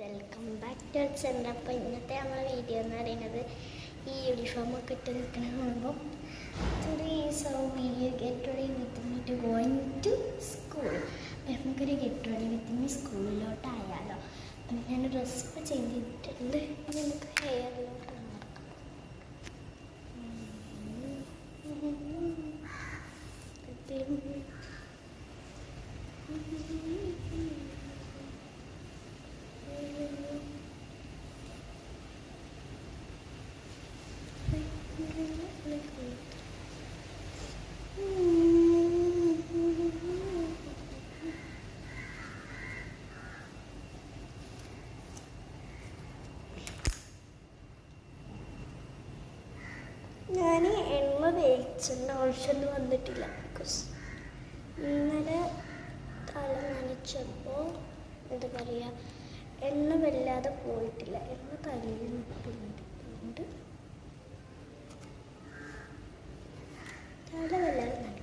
Welcome back to centre. അപ്പോൾ ഇന്നത്തെ നമ്മളെ വീഡിയോ എന്ന് പറയുന്നത് ഈ യൂണിഫോമൊക്കെ ഇട്ട് നിൽക്കുന്ന കാണുമ്പോൾ today's our video get ready with me to going to school. അപ്പോൾ നമുക്കൊരു ഗെറ്റ് റെഡി വിത്ത് മീ സ്കൂളിലോട്ടായാലോ. അപ്പം ഞാൻ ഡ്രസ്സൊക്കെ ചേഞ്ച് ചെയ്തിട്ടുണ്ട്. നമുക്ക് ഹെയറിലോട്ട് ഞാൻ എണ്ണ തേച്ചേണ്ട ആവശ്യമൊന്നും വന്നിട്ടില്ല. ബിക്കോസ് ഇന്നലെ തല നനച്ചപ്പോൾ എന്താ പറയുക, എണ്ണ വല്ലാതെ പോയിട്ടില്ല. എണ്ണ തലയിൽ നിൽക്കുന്നുണ്ട്. അതുകൊണ്ട് തല വല്ലാതെ നനക്കില്ല.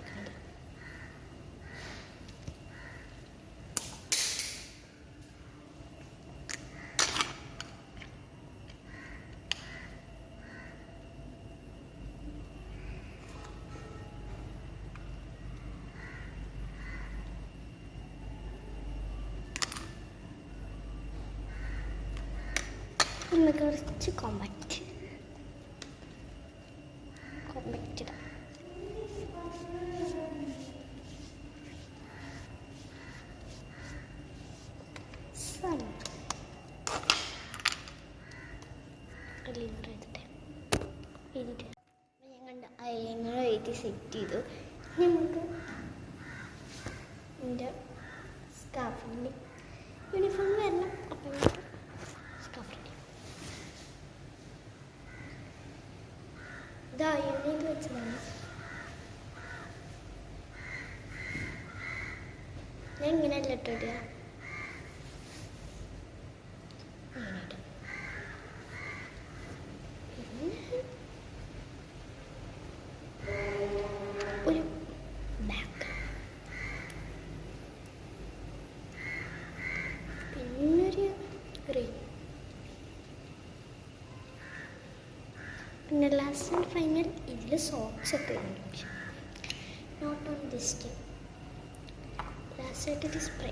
ഇന്ന് കുറച്ച് കോമ്പാക്റ്റ് ഇടാം. ഞാൻ കണ്ട അയങ്ങൾ എഴുതി സെറ്റ് ചെയ്തു. നമുക്ക് എൻ്റെ സ്കാർഫിൻ്റെ യൂണിഫോം വരണം. അപ്പം സ്കാർഫ് ഇതാ യൂണിറ്റ് വെച്ചതാണ്. ഞാൻ ഇങ്ങനെയല്ല ഇട്ടിടുക. ഒരു ബാക്ക്, പിന്നൊരു ഗ്രീൻ, പിന്നെ ലാസ്റ്റ് ആൻഡ് ഫൈനൽ ഇതിൽ സോക്സ് ഒക്കെ ഉണ്ട്. പക്ഷെ not on this time. Last ആയിട്ട് ഇത് സ്പ്രേ.